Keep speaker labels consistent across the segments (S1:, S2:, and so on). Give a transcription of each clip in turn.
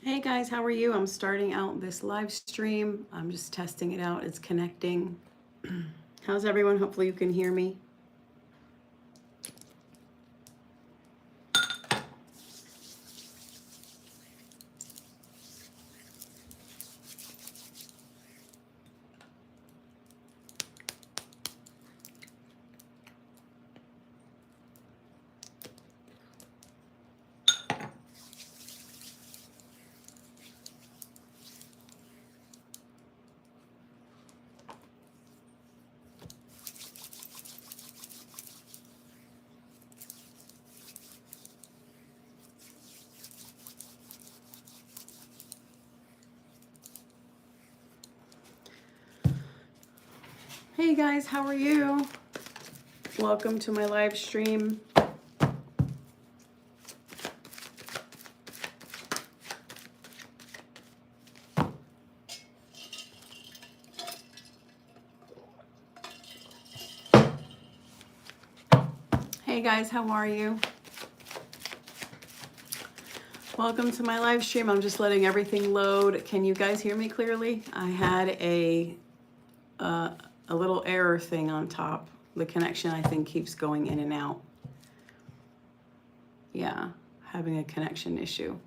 S1: Hey guys, how are you? I'm starting out this live stream. I'm just testing it out. It's connecting. How's everyone? Hopefully you can hear me. Hey guys, how are you? Welcome to my live stream. Hey guys, how are you? Welcome to my live stream. I'm just letting everything load. Can you guys hear me clearly? I had a little error thing on top. The connection, I think, keeps going in and out. Yeah, having a connection issue.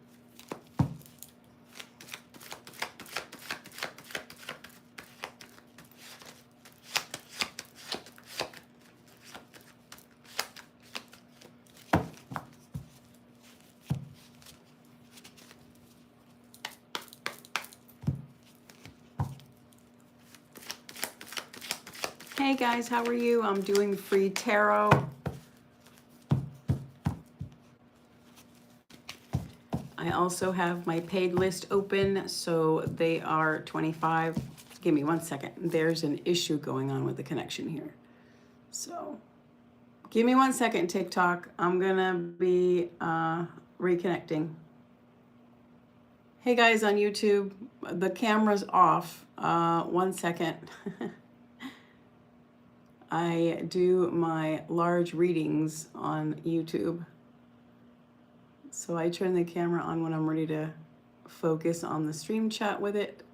S1: Hey guys, how are you? I'm doing free tarot. I also have my paid list open, so they are $25. Give me 1 second. There's an issue going on with the connection here. So give me 1 second, TikTok. I'm gonna be reconnecting. Hey guys on YouTube, the camera's off. 1 second. I do my large readings on YouTube. So I turn the camera on when I'm ready to focus on the stream chat with it.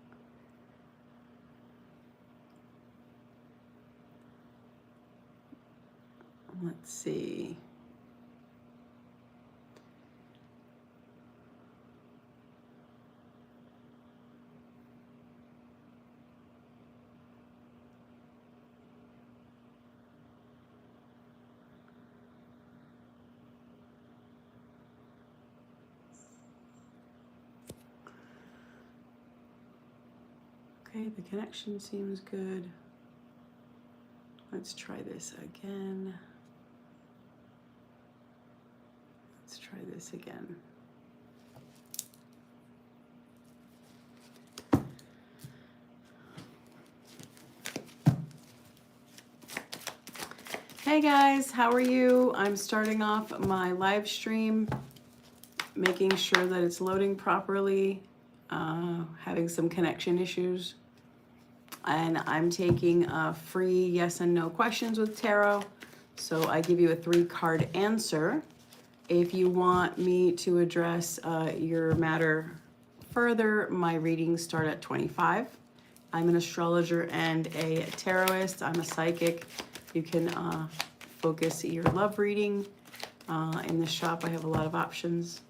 S1: Let's see. Okay, the connection seems good. Let's try this again. Let's try this again. Hey guys, how are you? I'm starting off my live stream, making sure that it's loading properly, having some connection issues. And I'm taking free yes and no questions with tarot. So I give you a 3-card answer. If you want me to address your matter further, my readings start at $25. I'm an astrologer and a tarotist. I'm a psychic. You can focus your love reading. In the shop, I have a lot of options.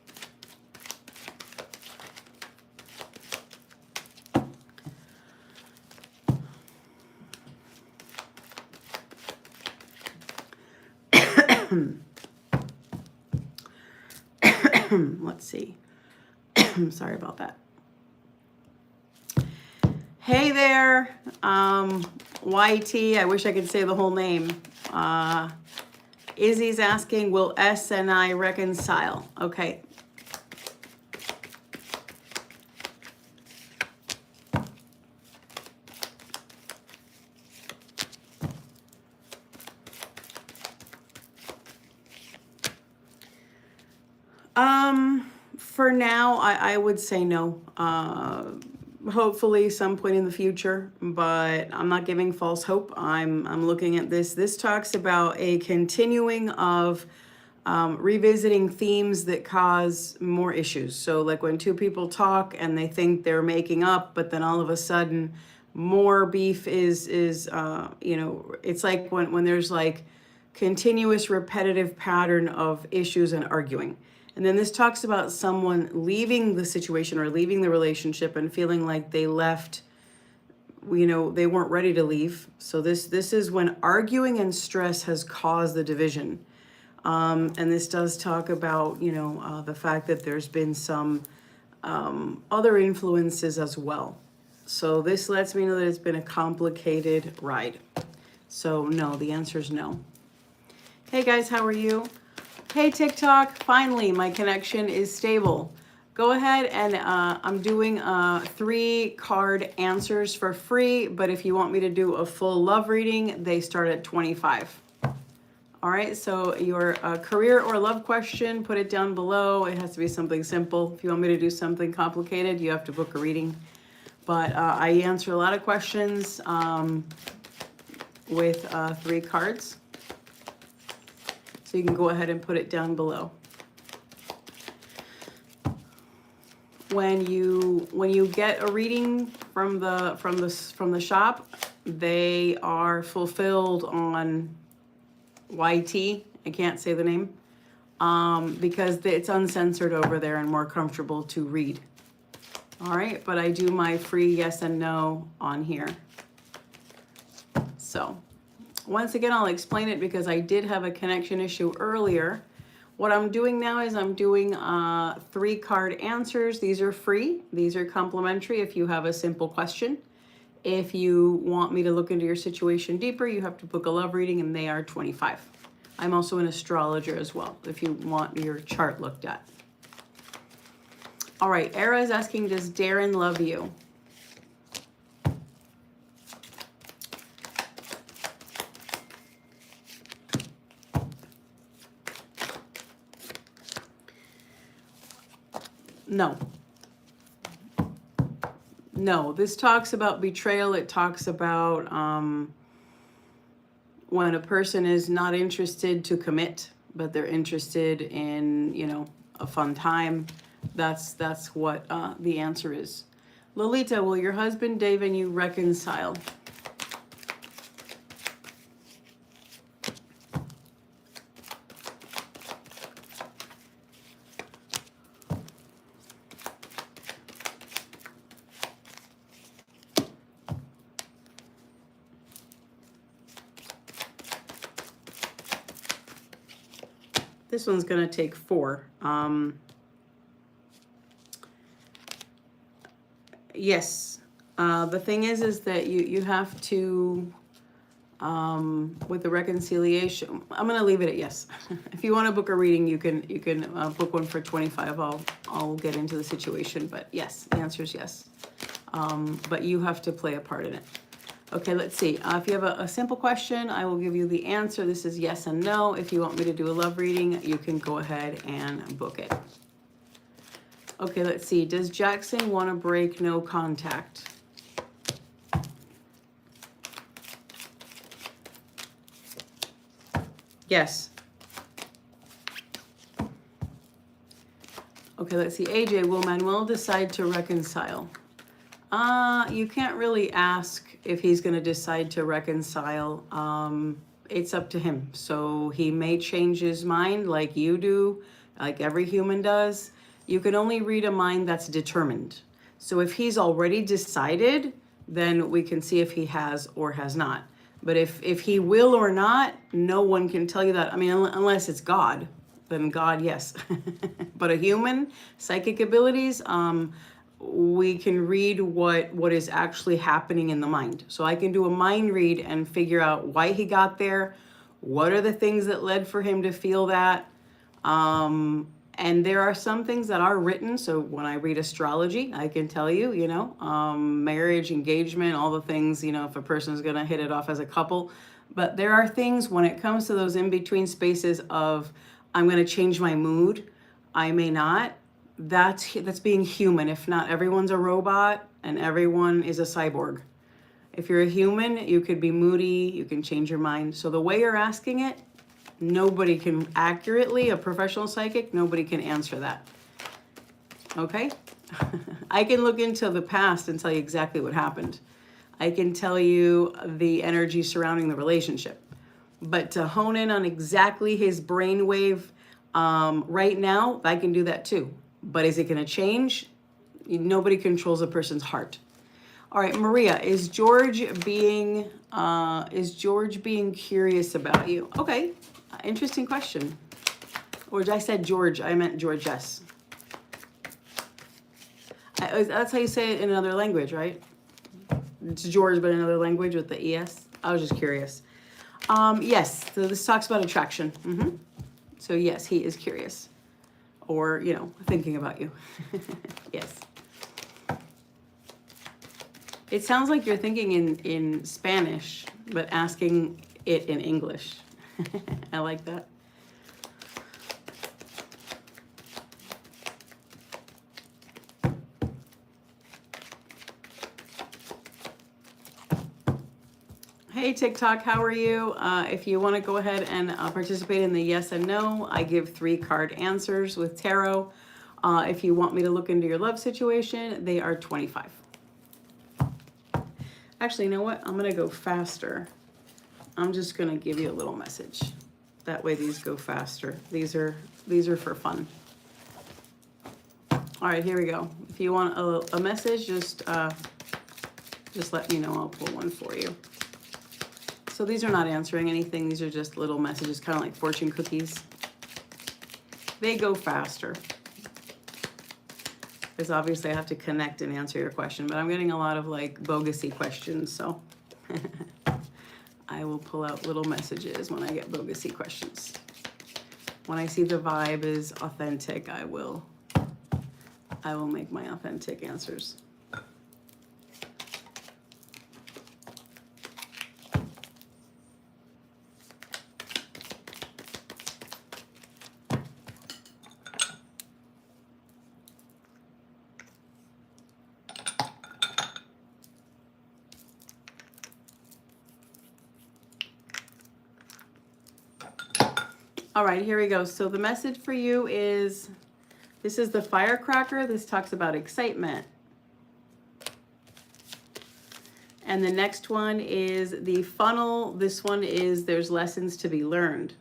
S1: Let's see. Sorry about that. Hey there, YT. I wish I could say the whole name. Izzy's asking, will S and I reconcile? Okay. For now, I would say no. Hopefully some point in the future, but I'm not giving false hope. I'm looking at this. This talks about a continuing of revisiting themes that cause more issues. So like when two people talk and they think they're making up, but then all of a sudden more beef is you know, it's like when there's like continuous repetitive pattern of issues and arguing. And then this talks about someone leaving the situation or leaving the relationship and feeling like they left, you know, they weren't ready to leave. So this is when arguing and stress has caused the division. And this does talk about, you know, the fact that there's been some other influences as well. So this lets me know that it's been a complicated ride. So no, the answer is no. Hey guys, how are you? Hey TikTok, finally my connection is stable. Go ahead and I'm doing 3 card answers for free, but if you want me to do a full love reading, they start at $25. All right, so your career or love question, put it down below. It has to be something simple. If you want me to do something complicated, you have to book a reading. But I answer a lot of questions with 3 cards. So you can go ahead and put it down below. When you get a reading from the shop, they are fulfilled on YT. I can't say the name because it's uncensored over there and more comfortable to read. All right, but I do my free yes and no on here. So once again, I'll explain it because I did have a connection issue earlier. What I'm doing now is I'm doing 3 card answers. These are free. These are complimentary if you have a simple question. If you want me to look into your situation deeper, you have to book a love reading and they are $25. I'm also an astrologer as well, if you want your chart looked at. All right, Era is asking, does Darren love you? No. No, this talks about betrayal. It talks about when a person is not interested to commit, but they're interested in, you know, a fun time. That's what the answer is. Lolita, will your husband Dave and you reconcile? This one's going to take 4. Yes. The thing is that you have to, with the reconciliation, I'm going to leave it at yes. If you want to book a reading, you can book one for $25. I'll get into the situation, but yes, the answer is yes. But you have to play a part in it. Okay, let's see. If you have a simple question, I will give you the answer. This is yes and no. If you want me to do a love reading, you can go ahead and book it. Okay, let's see. Does Jackson want to break no contact? Yes. Okay, let's see. AJ, will Manuel decide to reconcile? You can't really ask if he's going to decide to reconcile. It's up to him. So he may change his mind like you do, like every human does. You can only read a mind that's determined. So if he's already decided, then we can see if he has or has not. But if he will or not, no one can tell you that. I mean, unless it's God, then God, yes. But a human, psychic abilities, we can read what is actually happening in the mind. So I can do a mind read and figure out why he got there, what are the things that led for him to feel that. And there are some things that are written. So when I read astrology, I can tell you, you know, marriage, engagement, all the things, you know, if a person is going to hit it off as a couple. But there are things when it comes to those in-between spaces of I'm going to change my mood, I may not. That's being human. If not, everyone's a robot and everyone is a cyborg. If you're a human, you could be moody, you can change your mind. So the way you're asking it, Nobody can accurately, a professional psychic, nobody can answer that. Okay? I can look into the past and tell you exactly what happened. I can tell you the energy surrounding the relationship. But to hone in on exactly his brainwave right now, I can do that too. But is it going to change? Nobody controls a person's heart. All right, Maria, is George being curious about you? Okay, interesting question. Or I said George, I meant Georgess. That's how you say it in another language, right? It's George, but in another language with the ES. I was just curious. Yes, so this talks about attraction. So yes, he is curious. Or, you know, thinking about you. Yes. It sounds like you're thinking in Spanish, but asking it in English. I like that. Hey TikTok, how are you? If you want to go ahead and participate in the yes and no, I give 3 card answers with tarot. If you want me to look into your love situation, they are 25. Actually, you know what? I'm going to go faster. I'm just going to give you a little message. That way these go faster. These are for fun. All right, here we go. If you want a message, just let me know. I'll pull one for you. So these are not answering anything. These are just little messages, kind of like fortune cookies. They go faster. Because obviously I have to connect and answer your question, but I'm getting a lot of like bogusy questions, so I will pull out little messages when I get bogusy questions. When I see the vibe is authentic, I will make my authentic answers. All right, here we go. So the message for you is, this is the firecracker. This talks about excitement. And the next one is the funnel. This one is there's lessons to be learned.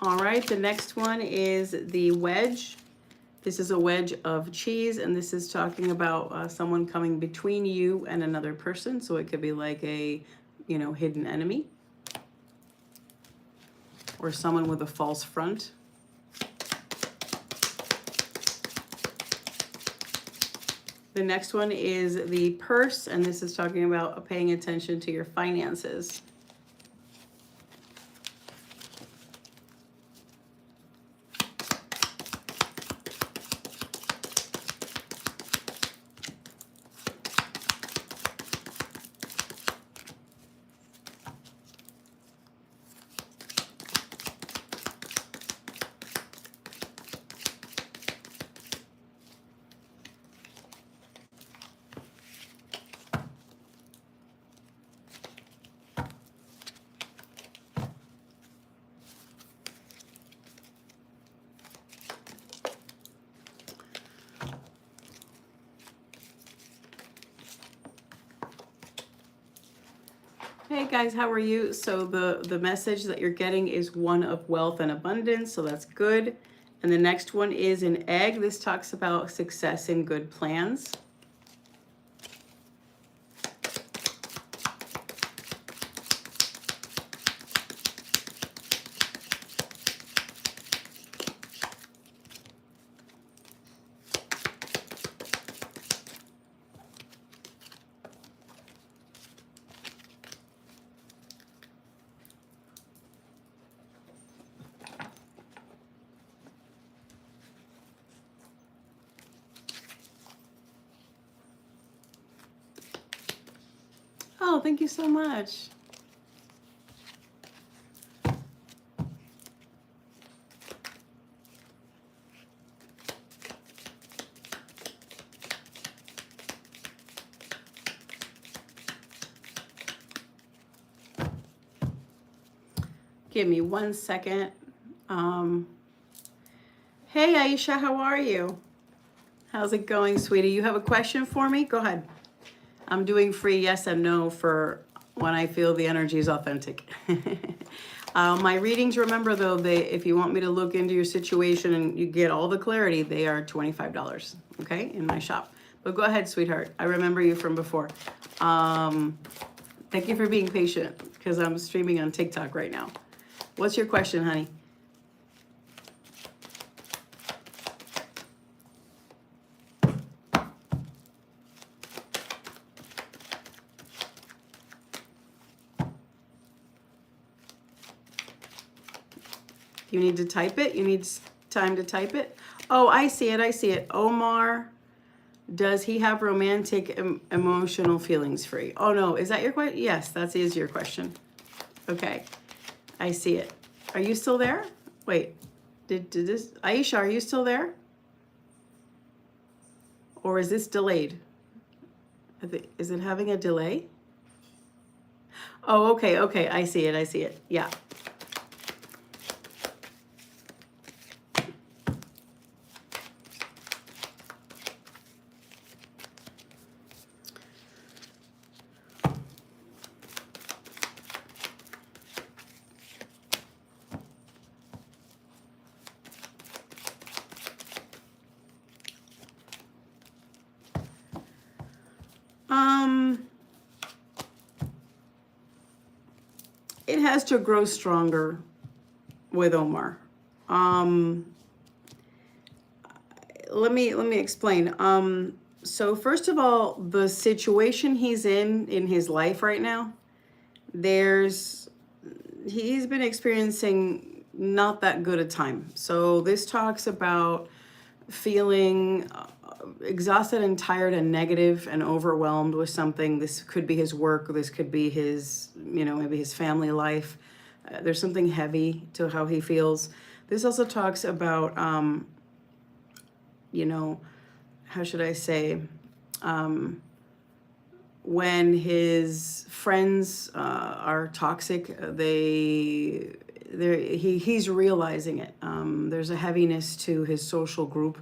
S1: All right, the next one is the wedge. This is a wedge of cheese, and this is talking about someone coming between you and another person. So it could be like a, you know, hidden enemy or someone with a false front. The next one is the purse, and this is talking about paying attention to your finances. Hey guys, how are you? So the message that you're getting is one of wealth and abundance, so that's good. And the next one is an egg. This talks about success and good plans. Oh, thank you so much. Give me 1 second. Hey, Aisha, how are you? How's it going, sweetie? You have a question for me? Go ahead. I'm doing free yes and no for when I feel the energy is authentic. My readings, remember though, if you want me to look into your situation and you get all the clarity, they are $25, okay, in my shop. But go ahead, sweetheart. I remember you from before. Thank you for being patient because I'm streaming on TikTok right now. What's your question, honey? You need to type it? You need time to type it? Oh, I see it. I see it. Omar, does he have romantic emotional feelings for you? Oh, no. Is that your question? Yes, that is your question. Okay. I see it. Are you still there? Wait. Did this... Aisha, are you still there? Or is this delayed? Is it having a delay? Oh, okay. Okay. I see it. I see it. Yeah. It has to grow stronger with Omar. Let me explain. So first of all, the situation he's in his life right now, he's been experiencing not that good a time. So this talks about feeling exhausted and tired and negative and overwhelmed with something. This could be his work, this could be his, maybe his family life. There's something heavy to how he feels. This also talks about, how should I say, when his friends are toxic, he's realizing it. There's a heaviness to his social group.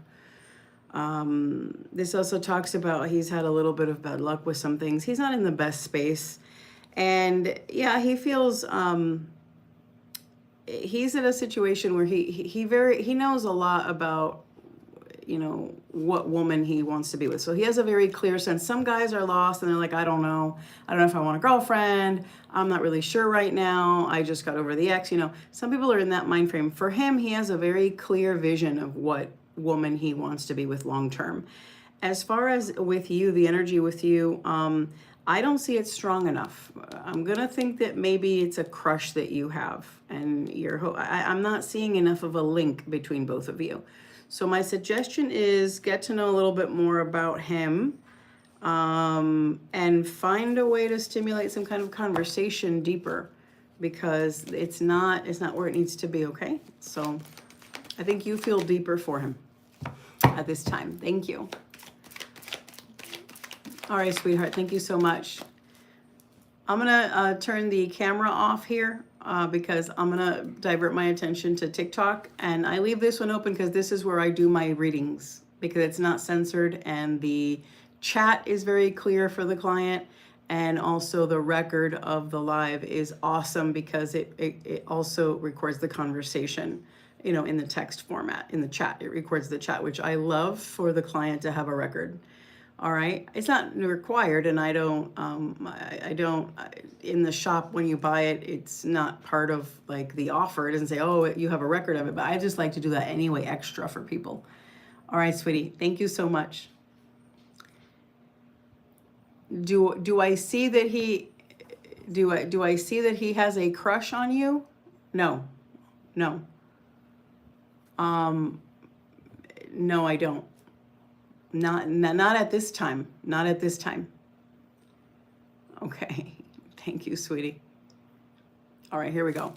S1: This also talks about he's had a little bit of bad luck with some things. He's not in the best space. And yeah, he feels he's in a situation where he knows a lot about, what woman he wants to be with. So he has a very clear sense. Some guys are lost and they're like, I don't know if I want a girlfriend. I'm not really sure right now. I just got over the ex. Some people are in that mind frame. For him, he has a very clear vision of what woman he wants to be with long term. As far as with you, the energy with you, I don't see it strong enough. I'm gonna think that maybe it's a crush that you have, and I'm not seeing enough of a link between both of you. So my suggestion is get to know a little bit more about him, and find a way to stimulate some kind of conversation deeper, because it's not where it needs to be. Okay, so I think you feel deeper for him at this time. Thank you. All right, sweetheart, thank you so much. I'm gonna turn the camera off here because I'm gonna divert my attention to TikTok, and I leave this one open because this is where I do my readings, because it's not censored and the chat is very clear for the client, and also the record of the live is awesome because it also records the conversation, in the text format. In the chat, it records the chat, which I love for the client to have a record. All right, it's not required, and I don't in the shop when you buy it, it's not part of like the offer. It doesn't say, oh, you have a record of it, but I just like to do that anyway, extra for people. All right, sweetie, thank you so much. Do I see that he has a crush on you? No. No, I don't. Not at this time. Not at this time. Okay. Thank you, sweetie. All right, here we go.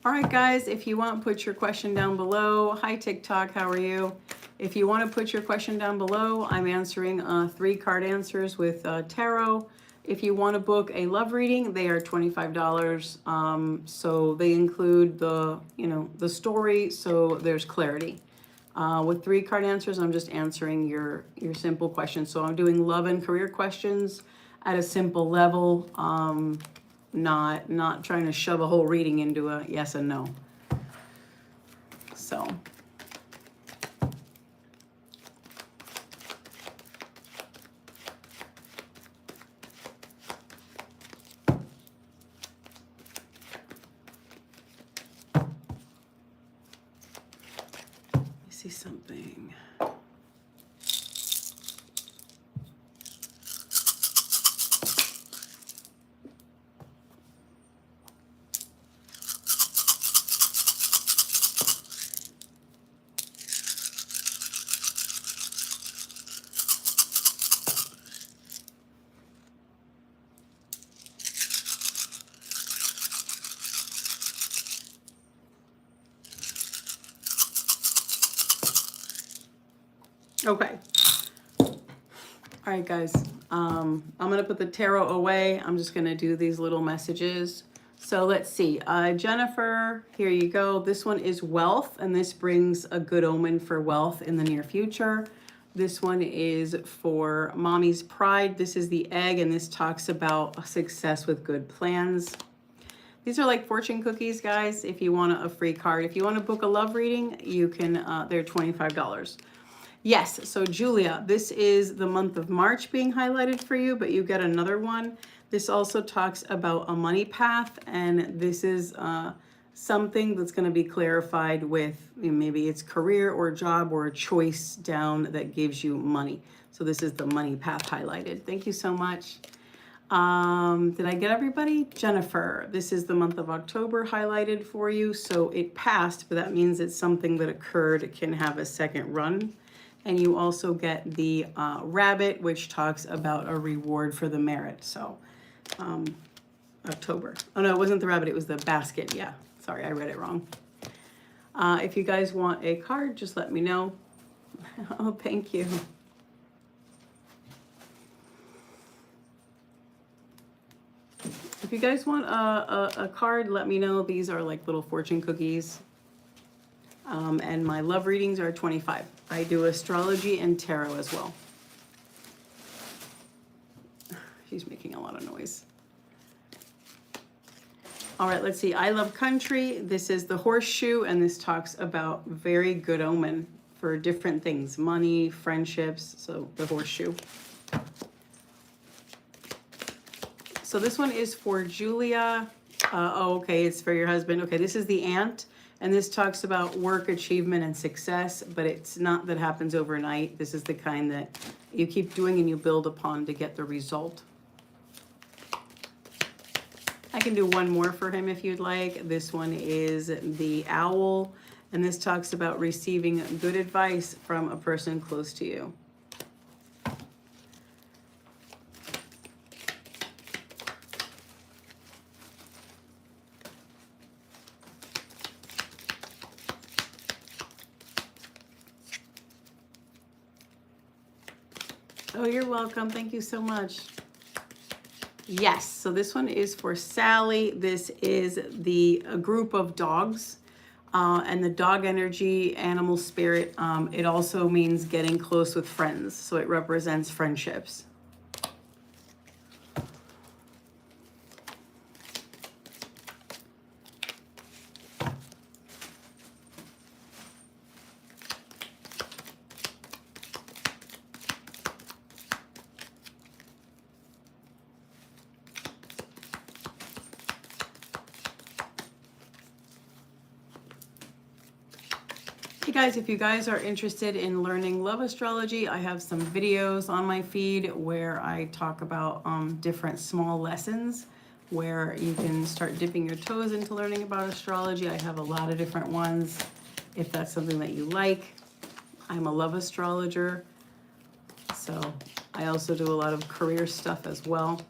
S1: All right, guys, if you want, put your question down below. Hi, TikTok, how are you? If you want to put your question down below, I'm answering 3 card answers with tarot. If you want to book a love reading, they are $25. So they include the, the story, so there's clarity. With 3 card answers, I'm just answering your simple questions. So I'm doing love and career questions at a simple level, not trying to shove a whole reading into a yes and no. So. See something. Okay. All right, guys. I'm going to put the tarot away. I'm just going to do these little messages. So let's see. Jennifer, here you go. This one is wealth, and this brings a good omen for wealth in the near future. This one is for mommy's pride. This is the egg, and this talks about success with good plans. These are like fortune cookies, guys, if you want a free card. If you want to book a love reading, you can, they're $25. Yes, so Julia, this is the month of March being highlighted for you, but you get another one. This also talks about a money path, and this is something that's going to be clarified with maybe it's career or job or a choice down that gives you money. So this is the money path highlighted. Thank you so much. Did I get everybody? Jennifer, this is the month of October highlighted for you. So it passed, but that means it's something that occurred. It can have a second run. And you also get the rabbit, which talks about a reward for the merit. So October. Oh, no, it wasn't the rabbit. It was the basket. Yeah. Sorry, I read it wrong. If you guys want a card, just let me know. Oh, thank you. If you guys want a card, let me know. These are like little fortune cookies. And my love readings are $25. I do astrology and tarot as well. She's making a lot of noise. All right, let's see. I love country. This is the horseshoe, and this talks about very good omen for different things. Money, friendships, so the horseshoe. So this one is for Julia. Oh, okay, it's for your husband. Okay, this is the ant. And this talks about work, achievement, and success, but it's not that happens overnight. This is the kind that you keep doing and you build upon to get the result. I can do one more for him if you'd like. This one is the owl, and this talks about receiving good advice from a person close to you. Oh, you're welcome. Thank you so much. Yes, so this one is for Sally. This is a group of dogs and the dog energy, animal spirit. It also means getting close with friends. So it represents friendships. Hey guys, if you guys are interested in learning love astrology, I have some videos on my feed where I talk about different small lessons where you can start dipping your toes into learning about astrology. I have a lot of different ones if that's something that you like. I'm a love astrologer, so I also do a lot of career stuff as well.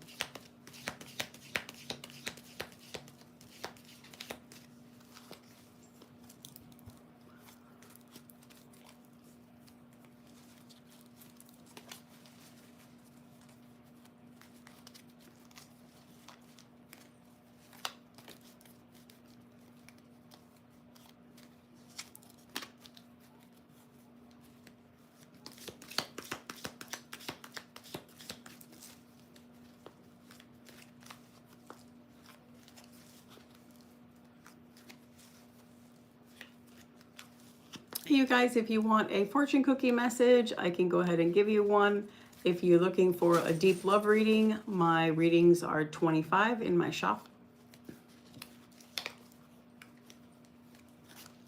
S1: You guys, if you want a fortune cookie message, I can go ahead and give you one. If you're looking for a deep love reading, my readings are 25 in my shop.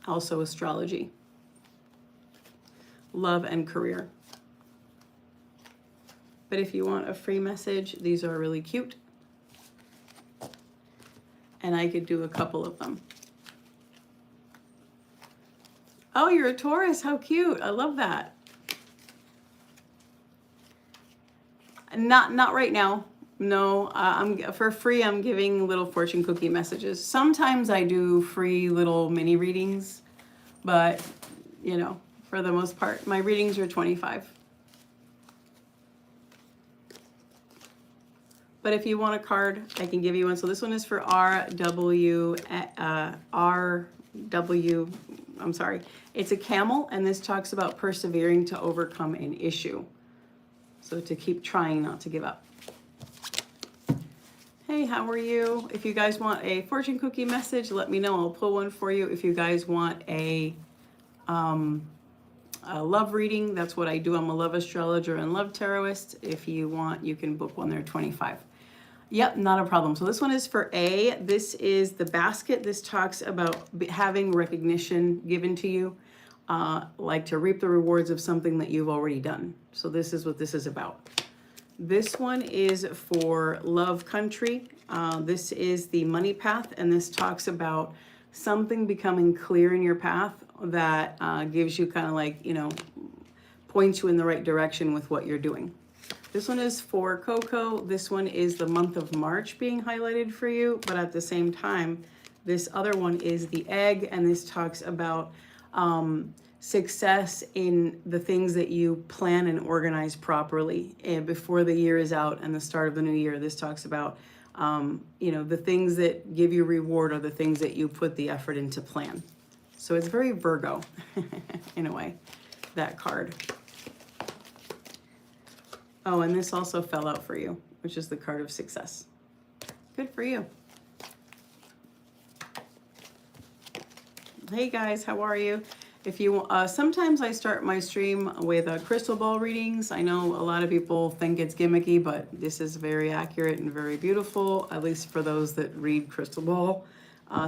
S1: Also astrology, love and career. But if you want a free message, these are really cute. And I could do a couple of them. Oh, you're a Taurus. How cute. I love that. Not right now. No, I'm for free. I'm giving little fortune cookie messages. Sometimes I do free little mini readings, but you know, for the most part, my readings are 25. But if you want a card, I can give you one. So this one is for RW. I'm sorry. It's a camel, and this talks about persevering to overcome an issue. So to keep trying not to give up. Hey, how are you? If you guys want a fortune cookie message, let me know. I'll pull one for you. If you guys want a love reading, that's what I do. I'm a love astrologer and love tarotist. If you want, you can book one there, 25. Yep, not a problem. So this one is for A. This is the basket. This talks about having recognition given to you, like to reap the rewards of something that you've already done. So this is what this is about. This one is for love country. This is the money path, and this talks about something becoming clear in your path that gives you kind of like, you know, points you in the right direction with what you're doing. This one is for Coco. This one is the month of March being highlighted for you, but at the same time, this other one is the egg, and this talks about success in the things that you plan and organize properly before the year is out and the start of the new year. This talks about, you know, the things that give you reward are the things that you put the effort into plan. So it's very Virgo in a way, that card. Oh, and this also fell out for you, which is the card of success. Good for you. Hey guys, how are you? If you sometimes I start my stream with crystal ball readings. I know a lot of people think it's gimmicky, but this is very accurate and very beautiful, at least for those that read crystal ball.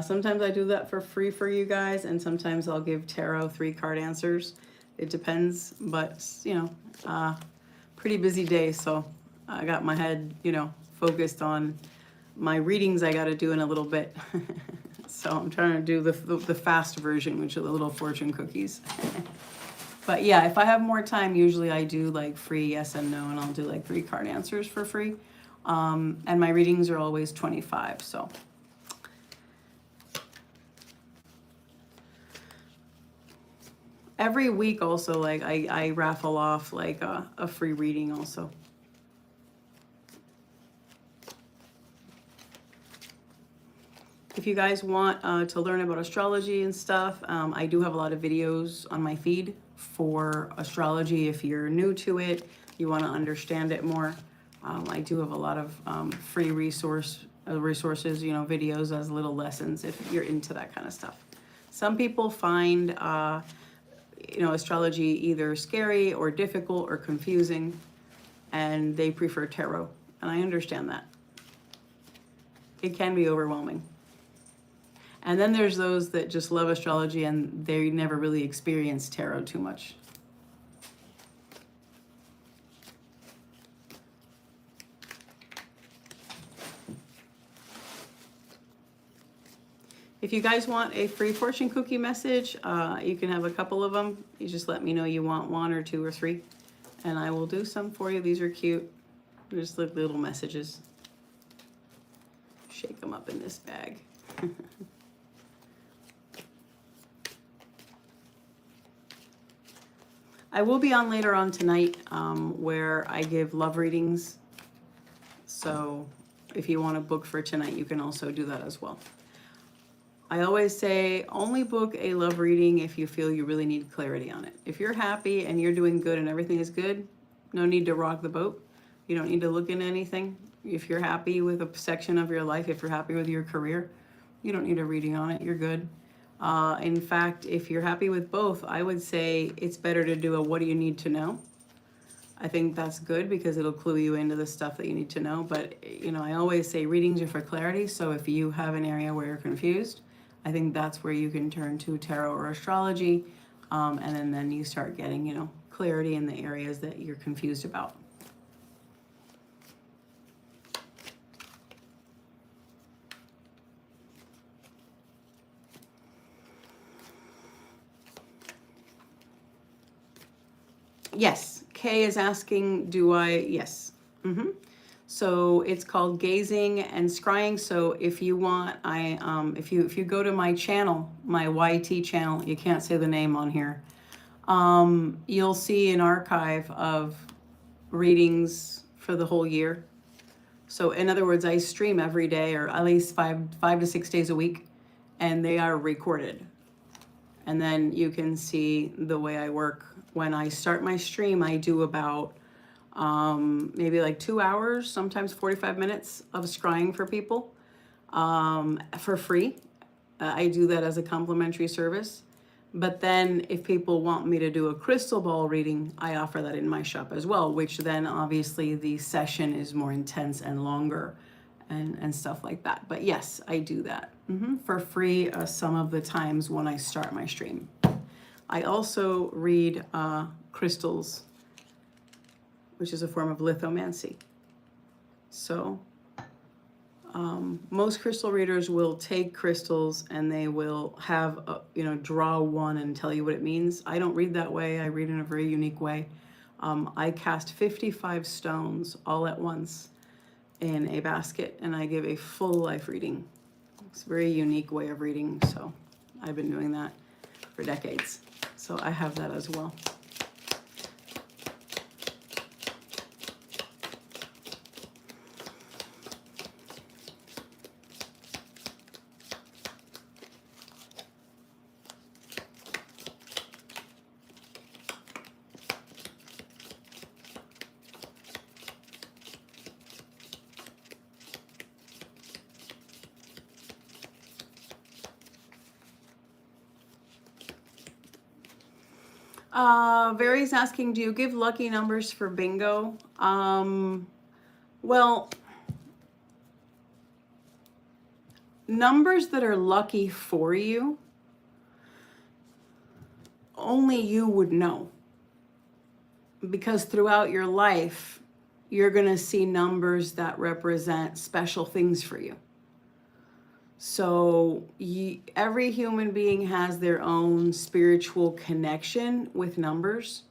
S1: Sometimes I do that for free for you guys, and sometimes I'll give tarot 3-card answers. It depends, but you know, pretty busy day, so I got my head, you know, focused on my readings I got to do in a little bit. So I'm trying to do the fast version, which are the little fortune cookies. But yeah, if I have more time, usually I do like free yes and no, and I'll do like 3-card answers for free. And my readings are always 25, so. Every week also, like I raffle off like a free reading also. If you guys want to learn about astrology and stuff, I do have a lot of videos on my feed for astrology. If you're new to it, you want to understand it more, I do have a lot of free resources, you know, videos as little lessons if you're into that kind of stuff. Some people find you know, astrology either scary or difficult or confusing, and they prefer tarot, and I understand that. It can be overwhelming. And then there's those that just love astrology and they never really experience tarot too much. If you guys want a free fortune cookie message, you can have a couple of them. You just let me know you want 1 or 2 or 3, and I will do some for you. These are cute. They're just like little messages. Shake them up in this bag. I will be on later on tonight where I give love readings. So if you want to book for tonight, you can also do that as well. I always say only book a love reading if you feel you really need clarity on it. If you're happy and you're doing good and everything is good, no need to rock the boat. You don't need to look into anything. If you're happy with a section of your life, if you're happy with your career, you don't need a reading on it. You're good. In fact, if you're happy with both, I would say it's better to do a what do you need to know. I think that's good because it'll clue you into the stuff that you need to know. But, you know, I always say readings are for clarity. So if you have an area where you're confused, I think that's where you can turn to tarot or astrology. And then you start getting, you know, clarity in the areas that you're confused about. Yes, Kay is asking, do I? Yes. So it's called gazing and scrying. So if you want, if you go to my channel, my YT channel, you can't say the name on here. You'll see an archive of readings for the whole year. So in other words, I stream every day, or at least five to 6 days a week, and they are recorded. And then you can see the way I work. When I start my stream, I do about maybe like 2 hours, sometimes 45 minutes of scrying for people for free. I do that as a complimentary service. But then if people want me to do a crystal ball reading, I offer that in my shop as well, which then obviously the session is more intense and longer and stuff like that. But yes, I do that for free some of the times when I start my stream. I also read crystals, which is a form of lithomancy. So most crystal readers will take crystals and they will have, draw one and tell you what it means. I don't read that way. I read in a very unique way. I cast 55 stones all at once in a basket, and I give a full life reading. It's a very unique way of reading, so I've been doing that for decades. So I have that as well. Vary's asking, do you give lucky numbers for bingo? Well, numbers that are lucky for you, only you would know. Because throughout your life, you're going to see numbers that represent special things for you. So every human being has their own spiritual connection with numbers.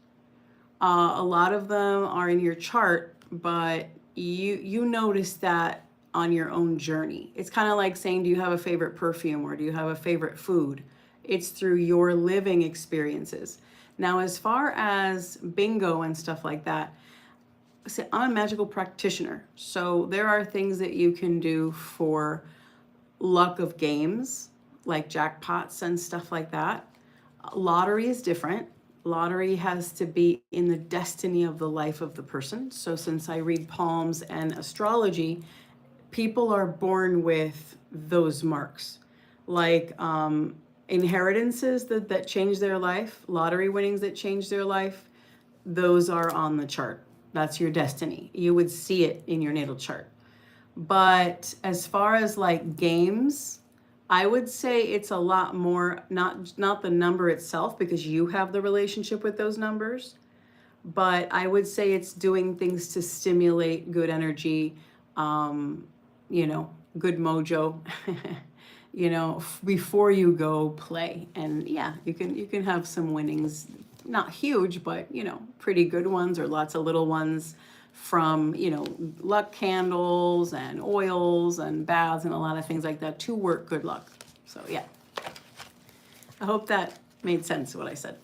S1: A lot of them are in your chart, but you notice that on your own journey. It's kind of like saying, do you have a favorite perfume or do you have a favorite food? It's through your living experiences. Now, as far as bingo and stuff like that, I'm a magical practitioner. So there are things that you can do for luck of games, like jackpots and stuff like that. Lottery is different. Lottery has to be in the destiny of the life of the person. So since I read palms and astrology, people are born with those marks, like inheritances that change their life, lottery winnings that change their life. Those are on the chart. That's your destiny. You would see it in your natal chart. But as far as like games, I would say it's a lot more, not the number itself, because you have the relationship with those numbers, but I would say it's doing things to stimulate good energy, good mojo, before you go play. And yeah, you can have some winnings, not huge, but pretty good ones, or lots of little ones from luck candles and oils and baths and a lot of things like that to work good luck. So yeah, I hope that made sense what I said.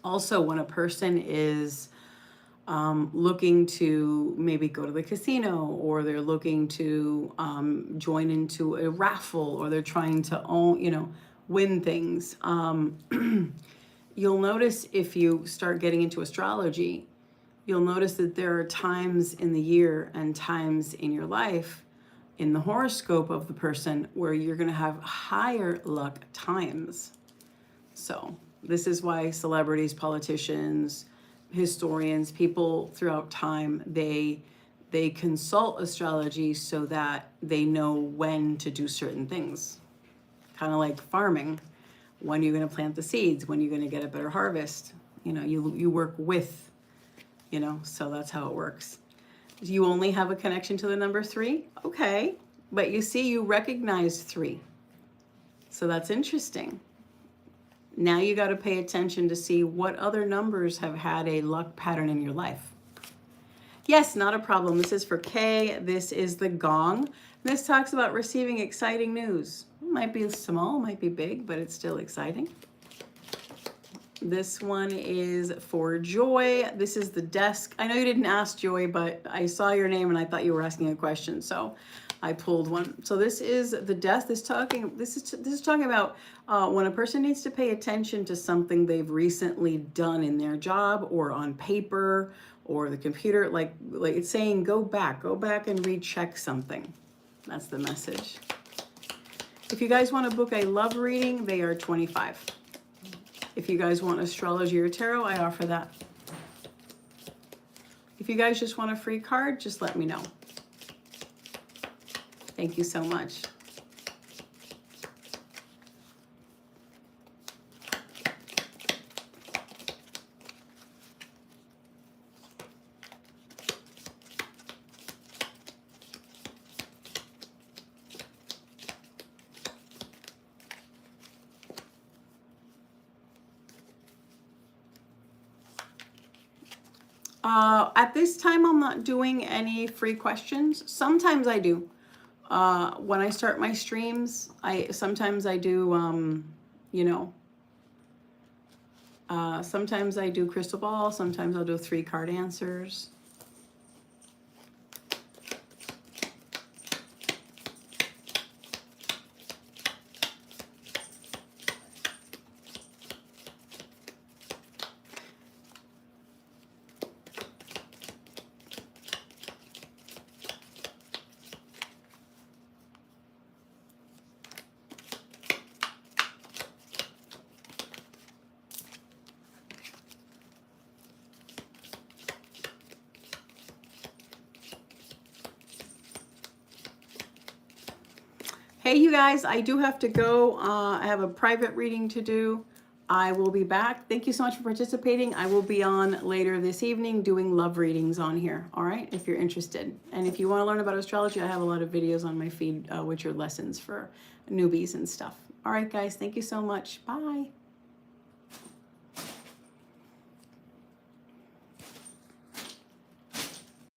S1: Also, when a person is looking to maybe go to the casino, or they're looking to join into a raffle, or they're trying to own, win things. You'll notice if you start getting into astrology, you'll notice that there are times in the year and times in your life, in the horoscope of the person, where you're going to have higher luck times. So this is why celebrities, politicians, historians, people throughout time, they consult astrology so that they know when to do certain things. Kind of like farming, when you're going to plant the seeds, when you're going to get a better harvest. You work with, so that's how it works. You only have a connection to the number 3? Okay, but you see, you recognize 3. So that's interesting. Now you got to pay attention to see what other numbers have had a luck pattern in your life. Yes, not a problem. This is for K. This is the gong. This talks about receiving exciting news. It might be small, might be big, but it's still exciting. This one is for Joy. This is the desk. I know you didn't ask, Joy, but I saw your name and I thought you were asking a question, so I pulled one. So this is the desk. This is talking about when a person needs to pay attention to something they've recently done in their job or on paper or the computer. Like it's saying, go back and recheck something. That's the message. If you guys want to book a love reading, they are $25. If you guys want astrology or tarot, I offer that. If you guys just want a free card, just let me know. Thank you so much. At this time, I'm not doing any free questions. Sometimes I do. When I start my streams, sometimes I do, sometimes I do crystal ball. Sometimes I'll do 3 card answers. Hey, you guys, I do have to go. I have a private reading to do. I will be back. Thank you so much for participating. I will be on later this evening doing love readings on here, all right, if you're interested. And if you want to learn about astrology, I have a lot of videos on my feed, which are lessons for newbies and stuff. All right, guys, thank you so much. Bye.